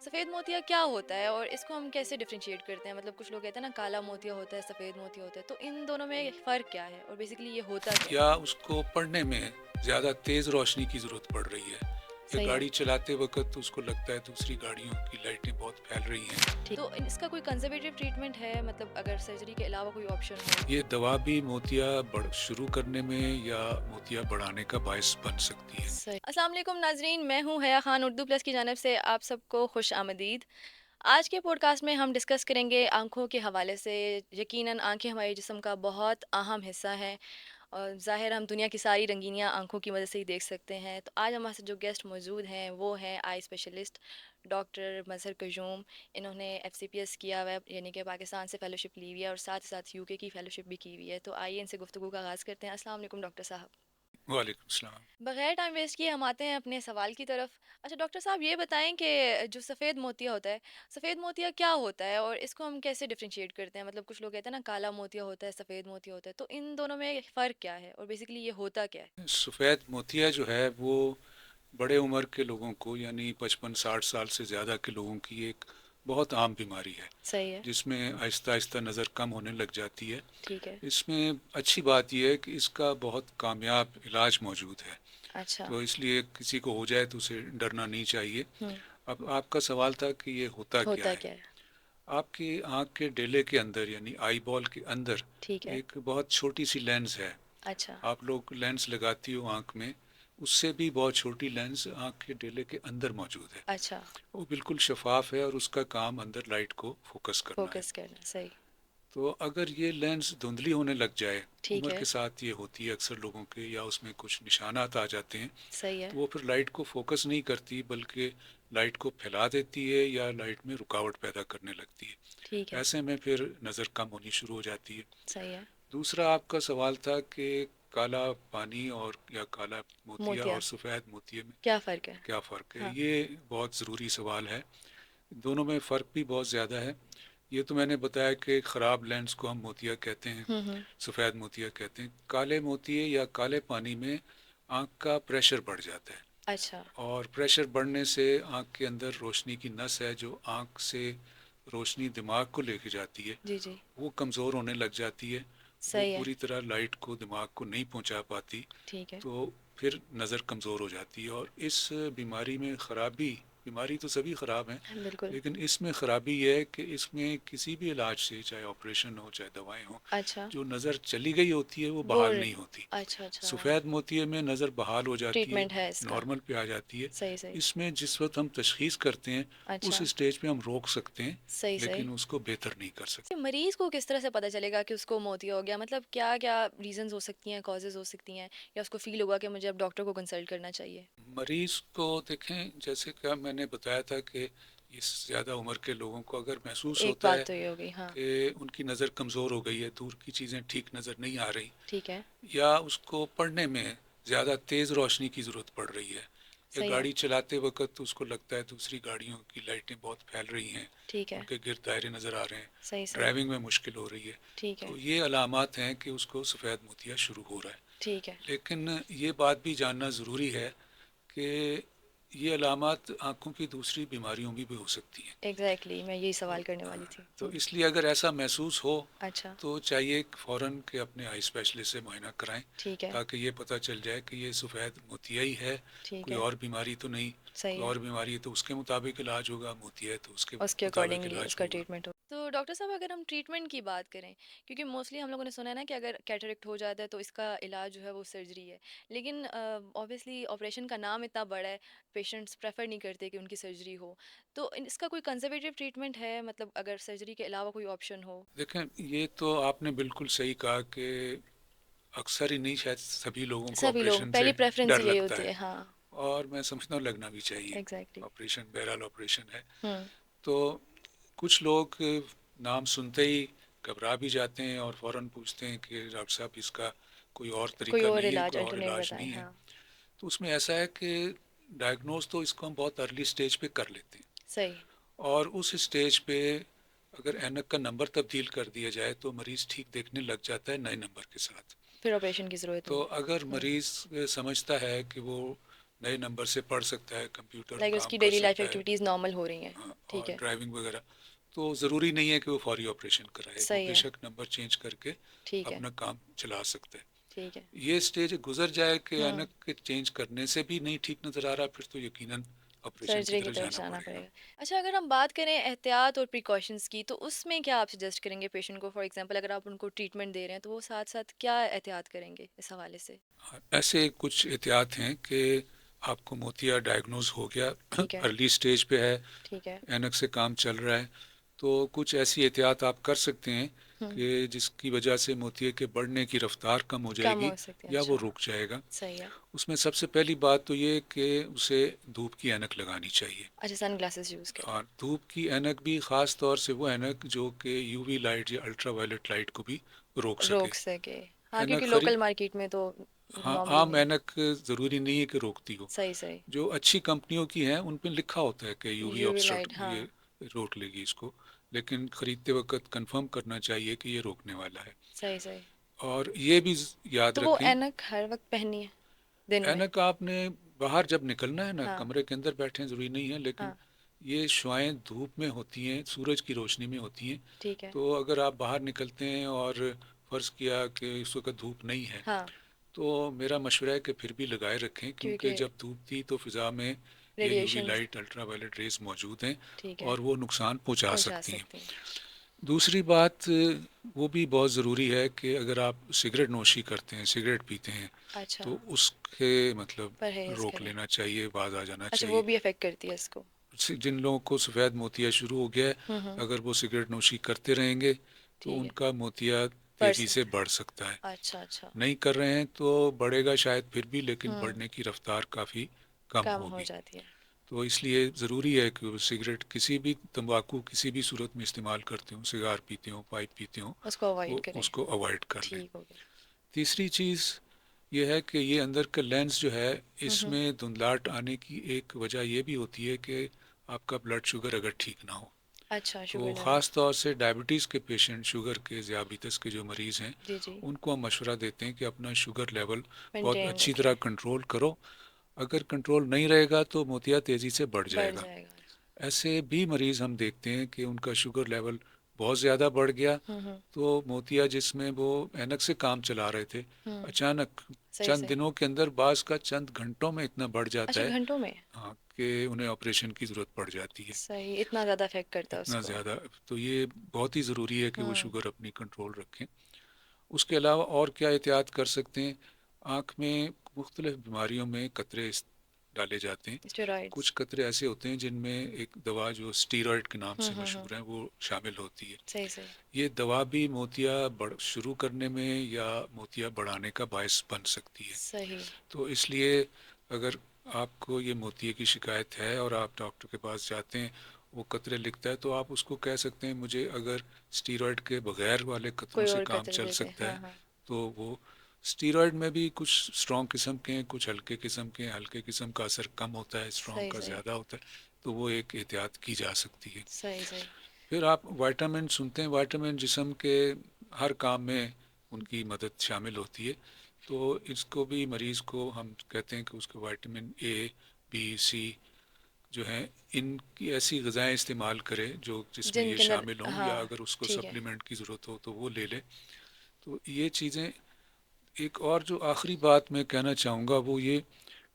सफ़ेद मोतिया क्या होता है और इसको हम कैसे डिफरेंशिएट करते हैं? मतलब कुछ लोग कहते हैं ना काला मोतिया होता है, सफ़ेद मोतिया होता है, तो इन दोनों में फ़र्क क्या है और बेसिकली ये होता क्या है? या उसको पढ़ने में ज़्यादा तेज़ रोशनी की ज़रूरत पड़ रही है या सही है। गाड़ी चलाते वक्त उसको लगता है दूसरी गाड़ियों की लाइटें बहुत फैल रही हैं। ठीक, तो इसका कोई कंजर्वेटिव ट्रीटमेंट है, मतलब अगर सर्जरी के अलावा कोई ऑप्शन हो? ये दवा भी मोतिया बढ़ शुरू करने में या मोतिया बढ़ाने का बायस बन सकती है। सही। अस्सलाम वालेकुम नाज़रीन, मैं हूँ हया खान, उर्दू प्लस की जानिब से आप सबको खुश आमदीद। आज के पॉडकास्ट में हम डिस्कस करेंगे आँखों के हवाले से। यकीनन आँखें हमारे जिस्म का बहुत अहम हिस्सा हैं और ज़ाहिर हम दुनिया की सारी रंगीनियाँ आँखों की मदद से ही देख सकते हैं। तो आज हमारे साथ जो गेस्ट मौजूद हैं वो हैं eye specialist doctor Mazhar Qayyum. इन्होंने एफसीपीएस किया हुआ है, यानी कि पाकिस्तान से फ़ेलोशिप ली हुई है और साथ ही साथ यूके की फ़ेलोशिप भी की हुई है। तो आइए इनसे गुफ्तगू का आगाज़ करते हैं। अस्सलाम वालेकुम डॉक्टर साहब। वालेकुम सलाम। बगैर टाइम वेस्ट किए हम आते हैं अपने सवाल की तरफ। अच्छा डॉक्टर साहब, ये बताएं कि जो सफ़ेद मोतिया होता है, सफ़ेद मोतिया क्या होता है और इसको हम कैसे डिफरेंशिएट करते हैं? मतलब कुछ लोग कहते हैं ना काला मोतिया होता है, सफ़ेद मोतिया होता है, तो इन दोनों में फ़र्क क्या है और बेसिकली ये होता क्या है? सफ़ेद मोतिया जो है वो बड़े उम्र के लोगों को यानी 55-60 साल से ज़्यादा के लोगों की एक बहुत आम बीमारी है सही है। जिसमें आहिस्ता आहिस्ता नज़र कम होने लग जाती है। ठीक है। इसमें अच्छी बात यह है कि इसका बहुत कामयाब इलाज मौजूद है, अच्छा। तो इसलिए किसी को हो जाए तो उसे डरना नहीं चाहिए। हम्म। अब आपका सवाल था कि ये होता क्या होता है। क्या है? आपकी आँख के डेले के अंदर यानी आई बॉल के अंदर ठीक है। एक बहुत छोटी सी लेंस है। अच्छा। आप लोग लेंस लगाती हो आँख में, उससे भी बहुत छोटी लेंस आँख के डेले के अंदर मौजूद है। अच्छा। वो बिल्कुल शफाफ है और उसका काम अंदर लाइट को फोकस करना है। फोकस करना सही। तो अगर ये लेंस धुंधली होने लग जाए, ठीक उम्र है। के साथ ये होती है अक्सर लोगों के, या उसमें कुछ निशानात आ जाते हैं, सही है। तो वो फिर लाइट को फोकस नहीं करती बल्कि लाइट को फैला देती है या लाइट में रुकावट पैदा करने लगती ठीक है। है। ऐसे में फिर नज़र कम होनी शुरू हो जाती है। सही है। दूसरा आपका सवाल था कि काला पानी और या काला मोतिया मोतिया और सफ़ेद मोतिये में क्या फ़र्क है? क्या फ़र्क है। हाँ। ये बहुत ज़रूरी सवाल है। दोनों में फ़र्क भी बहुत ज़्यादा है। ये तो मैंने बताया कि ख़राब लेंस को हम मोतिया कहते हैं, हम्म। सफ़ेद मोतिया कहते हैं। काले मोतिये या काले पानी में आँख का प्रेशर बढ़ जाता है अच्छा। और प्रेशर बढ़ने से आँख के अंदर रोशनी की नस है जो आँख से रोशनी दिमाग को लेके जाती है, जी जी। वो कमज़ोर होने लग जाती है। वो सही है। पूरी तरह लाइट को दिमाग को नहीं पहुंचा पाती, ठीक है। तो फिर नज़र कमज़ोर हो जाती है। और इस बीमारी में ख़राबी, बीमारी तो सभी ख़राब हैं, बिल्कुल। लेकिन इसमें ख़राबी यह है कि इसमें किसी भी इलाज से, चाहे ऑपरेशन हो चाहे दवाएं हो, अच्छा। जो नज़र चली गई होती है वो वो बहाल नहीं होती। अच्छा अच्छा। सफ़ेद मोतिये में नज़र बहाल हो जाती है, ट्रीटमेंट है इसका। नॉर्मल पे आ जाती है। सही सही। इसमें जिस वक्त हम तशख़ीस करते हैं उस अच्छा। स्टेज पे हम रोक सकते हैं, सही सही। लेकिन उसको बेहतर नहीं कर सकते। तो मरीज को किस तरह से पता चलेगा कि उसको मोतिया हो गया? मतलब क्या क्या रीजंस हो सकती हैं, कॉजेज हो सकती हैं, या उसको फील होगा कि मुझे अब डॉक्टर को कंसल्ट करना चाहिए? मरीज़ को देखें, जैसे कि मैंने बताया था कि इस ज़्यादा उम्र के लोगों को अगर महसूस एक होता बात है तो ये हो गई, हाँ। कि उनकी नज़र कमज़ोर हो गई है, दूर की चीज़ें ठीक नज़र नहीं आ रही, ठीक है। या उसको पढ़ने में ज़्यादा तेज़ रोशनी की ज़रूरत पड़ रही है, या सही है। गाड़ी चलाते वक्त उसको लगता है दूसरी गाड़ियों की लाइटें बहुत फैल रही हैं, ठीक है। उनके गिर्द दायरे नज़र आ रहे हैं, सही सही। ड्राइविंग में मुश्किल हो रही है, ठीक है। तो ये अलामात हैं कि उसको सफ़ेद मोतिया शुरू हो रहा है। ठीक है। लेकिन ये बात भी जानना ज़रूरी है कि ये अलामात आँखों की दूसरी बीमारियों में भी हो सकती हैं। एग्जैक्टली मैं यही तो सवाल करने वाली थी। तो इसलिए अगर ऐसा महसूस हो अच्छा। तो चाहिए कि फ़ौरन के अपने आई स्पेशलिस्ट से मुआयना कराएं, ठीक है। ताकि ये पता चल जाए कि ये सफ़ेद मोतिया ही है, ठीक कोई है। और बीमारी तो नहीं। सही कोई है। और बीमारी है तो उसके मुताबिक इलाज होगा, मोतिया है तो उसके उसके मुताबिक अकॉर्डिंगली इलाज उसका होगा। ट्रीटमेंट हो। तो डॉक्टर साहब, अगर हम ट्रीटमेंट की बात करें, क्योंकि मोस्टली हम लोगों ने सुना है ना कि अगर कैटरेक्ट हो जाता है तो इसका इलाज जो है वो सर्जरी है। लेकिन ऑब्वियसली ऑपरेशन का नाम इतना बड़ा है, पेशेंट्स प्रेफर नहीं करते कि उनकी सर्जरी हो। तो इसका कोई कंजर्वेटिव ट्रीटमेंट है, मतलब अगर सर्जरी के अलावा कोई ऑप्शन हो? देखें, ये तो आपने बिल्कुल सही कहा कि अक्सर ही नहीं, शायद सभी लोगों को सभी लोग ऑपरेशन पहली से प्रेफरेंस डर यही लगता होती है, है, हाँ। और मैं समझता हूँ लगना भी चाहिए। एग्जैक्टली। ऑपरेशन बहरहाल ऑपरेशन है। हम्म। तो कुछ लोग नाम सुनते ही घबरा भी जाते हैं और फ़ौरन पूछते हैं कि डॉक्टर साहब इसका कोई और कोई तरीका और नहीं है, इलाज कोई और अल्टरनेट इलाज बताएं, नहीं है। हाँ। तो उसमें ऐसा है कि डायग्नोज तो इसको हम बहुत अर्ली स्टेज पे कर लेते हैं, सही। और उस स्टेज पे अगर ऐनक का नंबर तब्दील कर दिया जाए तो मरीज़ ठीक देखने लग जाता है नए नंबर के साथ। फिर ऑपरेशन की ज़रूरत तो नहीं है। अगर हम्म। मरीज़ समझता है कि वो नए नंबर से पढ़ सकता है, कंप्यूटर लाइक काम उसकी कर डेली लाइफ सकता है, एक्टिविटीज़ नॉर्मल हो रही हैं। ठीक और है। ड्राइविंग वगैरह, तो ज़रूरी नहीं है कि वो फौरी ऑपरेशन कराए, वो सही है। बेशक नंबर चेंज करके ठीक है। अपना काम चला सकता है। ठीक है। ये स्टेज गुजर जाए कि हुँ। ऐनक के चेंज करने से भी नहीं ठीक नज़र आ रहा, फिर तो यकीनन ऑपरेशन की सर्जरी की तरफ तरफ जाना जाना पड़ेगा। पड़ेगा। अच्छा, अगर हम बात करें एहतियात और प्रिकॉशंस की, तो उसमें क्या आप सजेस्ट करेंगे पेशेंट को? फॉर एग्ज़ाम्पल अगर आप उनको ट्रीटमेंट दे रहे हैं, तो वो साथ-साथ क्या एहतियात करेंगे इस हवाले से? हाँ, ऐसे कुछ एहतियात हैं कि आपको मोतिया डायग्नोज हो गया, ठीक है। अर्ली स्टेज पे है, ठीक है। ऐनक से काम चल रहा है, तो कुछ ऐसी एहतियात आप कर सकते हैं हुँ। कि जिसकी वजह से मोतिये के बढ़ने की रफ्तार कम हो कम जाएगी हो सकती है, या वो अच्छा। रुक जाएगा। सही है। उसमें सबसे पहली बात तो ये कि उसे धूप की ऐनक लगानी चाहिए। अच्छा, सनग्लासेस यूज़ करें। और धूप की ऐनक भी ख़ास तौर से वो ऐनक जो कि यूवी लाइट या अल्ट्रा वायलेट लाइट को भी रोक सके। रोक सके। हाँ, ऐनक क्योंकि खरी लोकल मार्केट में तो हाँ, नॉर्मली आम नहीं। ऐनक ज़रूरी नहीं है कि रोकती हो। सही, सही। जो अच्छी कंपनियों की हैं उन पे लिखा होता है कि यूवी यूवी ऑब्स्ट्रक्ट लाइट, ये हाँ। रोक लेगी इसको, लेकिन ख़रीदते वक्त कंफर्म करना चाहिए कि ये रोकने वाला है। सही, सही। और ये भी याद तो वो रखें, ऐनक हर वक़्त पहननी है, दिन में? ऐनक आपने बाहर जब निकलना है ना, हाँ, कमरे के अंदर बैठे ज़रूरी नहीं है, लेकिन हाँ। ये शुआएं धूप में होती हैं, सूरज की रोशनी में होती हैं। ठीक है। तो अगर आप बाहर निकलते हैं और फ़र्ज़ किया कि इस वक्त धूप नहीं है, हाँ, तो मेरा मशवरा है कि फिर भी लगाए रखें, क्योंकि क्योंकि जब धूप थी तो फ़िज़ा में ये UV radiations. Light ultra violet rays मौजूद हैं ठीक है। और वो नुकसान पहुंचा पहुँचा सकती हैं। सकती हैं। दूसरी बात वो भी बहुत ज़रूरी है कि अगर आप सिगरेट नोशी करते हैं, सिगरेट पीते हैं, अच्छा, तो उसके मतलब परहेज़ रोक करें। लेना चाहिए, बाज आ जाना अच्छा, वो चाहिए। भी अफ़ेक्ट करती है इसको। जिन लोगों को सफ़ेद मोतिया शुरू हो गया है, हुँ, हुँ। अगर वो सिगरेट नोशी करते रहेंगे तो ठीक है। उनका मोतिया बढ़ तेज़ी से सकता बढ़ सकता है। है। अच्छा, अच्छा। नहीं कर रहे हैं तो बढ़ेगा शायद फिर भी, लेकिन हुँ, बढ़ने की रफ्तार काफ़ी कम कम हो होगी। जाती है। तो इसलिए ज़रूरी है कि वो सिगरेट किसी भी तंबाकू किसी भी सूरत में इस्तेमाल करते हों, सिगार पीते हों, पाइप पीते हों, उसको अवॉइड वो करें। उसको अवॉइड कर लें। ठीक हो गया। तीसरी चीज़ ये है कि ये अंदर का लेंस जो है, हुँ, हुँ। इसमें धुंधलाहट आने की एक वजह ये भी होती है कि आपका ब्लड शुगर अगर ठीक ना हो। अच्छा, शुगर तो लेवल। ख़ास तौर से डायबिटीज़ के पेशेंट, शुगर के, ज़ियाबितस के जो मरीज़ हैं, जी, जी। उनको हम मशवरा देते हैं कि अपना शुगर लेवल बहुत मेंटेन अच्छी तरह रखें। कंट्रोल करो। अगर कंट्रोल नहीं रहेगा तो मोतिया तेज़ी से बढ़ बढ़ जाएगा। जाएगा। ऐसे भी मरीज़ हम देखते हैं कि उनका शुगर लेवल बहुत ज़्यादा बढ़ गया, हुँ, हुँ। तो मोतिया जिसमें वो ऐनक से काम चला रहे थे, हुँ। अचानक सही, चंद सही। दिनों के अंदर बाज़ का चंद घंटों में इतना बढ़ जाता अच्छा, है, घंटों में? हाँ, कि उन्हें ऑपरेशन की ज़रूरत पड़ जाती है। सही, इतना ज़्यादा अफ़ेक्ट करता है इतना उसको। ज़्यादा, तो ये बहुत ही ज़रूरी है कि वो हुँ। शुगर अपनी कंट्रोल रखें। उसके अलावा और क्या एहतियात कर सकते हैं? आँख में मुख्तलिफ़ बीमारियों में कतरे डाले जाते हैं। स्टेरॉइड्स। कुछ कतरे ऐसे होते हैं जिनमें एक दवा जो स्टीरॉयड के नाम हुँ, से हुँ, हुँ। मशहूर है, वो शामिल होती है। सही, सही। ये दवा भी मोतिया बढ़ शुरू करने में या मोतिया बढ़ाने का बायस बन सकती है। सही। तो इसलिए अगर आपको ये मोतिये की शिकायत है और आप डॉक्टर के पास जाते हैं, वो कतरे लिखता है, तो आप उसको कह सकते हैं मुझे अगर स्टीरॉयड के बगैर वाले कतरों कोई से और काम कतरे चल दे दें। सकता हाँ, है। हाँ। तो वो स्टीरॉयड में भी कुछ स्ट्रॉन्ग किस्म के हैं, कुछ हल्के किस्म के हैं, हल्के किस्म का असर कम होता है, स्ट्रॉन्ग सही, का सही। ज़्यादा होता है, तो वो एक एहतियात की जा सकती है। सही, सही। फिर आप विटामिन सुनते हैं, विटामिन जिस्म के हर काम में उनकी मदद शामिल होती है, तो इसको भी मरीज़ को हम कहते हैं कि उसको विटामिन ए, बी, सी जो हैं, इनकी ऐसी ग़िज़ाएँ इस्तेमाल करें जो जिसमें ये जिनके अंदर, शामिल हों, या हाँ, अगर उसको ठीक है। सप्लीमेंट की ज़रूरत हो तो वो ले लें। तो ये चीज़ें, एक और जो आखिरी बात मैं कहना चाहूँगा वो ये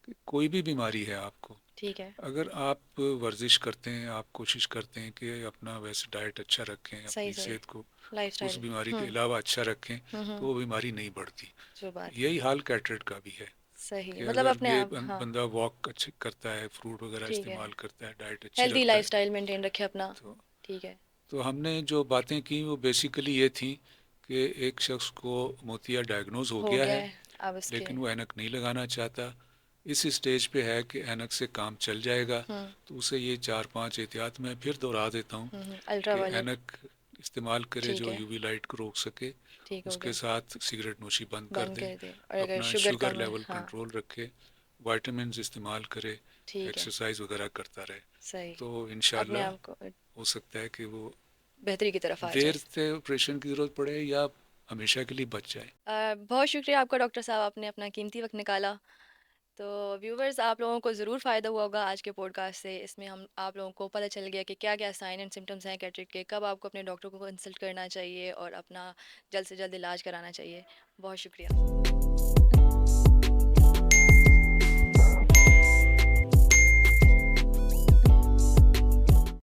कि कोई भी बीमारी है आपको, ठीक है। अगर आप वर्जिश करते हैं, आप कोशिश करते हैं कि अपना वैसे डाइट अच्छा रखें, सही, अपनी सही। सेहत को उस लाइफ़स्टाइल। बीमारी के हुँ, अलावा अच्छा रखें, हुँ, तो हुँ। वो बीमारी नहीं बढ़ती। जो बात है। यही हाल कैटरेट का भी है सही, कि मतलब अगर अपने ये आप, हाँ, बंदा वॉक अच्छे करता है, फ्रूट वगैरह ठीक है। इस्तेमाल करता है, डाइट अच्छी हेल्दी रखता है, लाइफ़स्टाइल मेंटेन रखें अपना। तो ठीक है। तो हमने जो बातें की वो बेसिकली ये थी कि एक शख्स को मोतिया डायग्नोज हो हो गया गया है, है, अब इसके। लेकिन वो ऐनक नहीं लगाना चाहता, इस स्टेज पे है कि ऐनक से काम चल जाएगा, हुँ, तो उसे ये चार पांच एहतियात मैं फिर दोहरा देता हूँ हुँ, हुँ। अल्ट्रा कि वायलेट। ऐनक इस्तेमाल करे ठीक जो है। यूवी लाइट को रोक सके, ठीक हो उसके गया। साथ सिगरेट नोशी बंद कर बंद दे, कर दें, और अगर अपना शुगर शुगर कम है, लेवल हाँ, कंट्रोल रखे, वाइटामिन इस्तेमाल करे, ठीक है। एक्सरसाइज वगैरह करता रहे, सही। तो अपने इंशाल्लाह आप को हो सकता है कि वो बेहतरी की तरफ आ जाए। देर से ऑपरेशन की ज़रूरत पड़े या हमेशा के लिए बच जाए। बहुत शुक्रिया आपका डॉक्टर साहब, आपने अपना कीमती वक़्त निकाला। तो व्यूवर्स, आप लोगों को ज़रूर फ़ायदा हुआ होगा आज के पॉडकास्ट से। इसमें हम आप लोगों को पता चल गया कि क्या-क्या साइन एंड सिम्पटम्स हैं कैटरेक्ट के, कब आपको अपने डॉक्टर को कंसल्ट करना चाहिए और अपना जल्द से जल्द इलाज कराना चाहिए। बहुत शुक्रिया।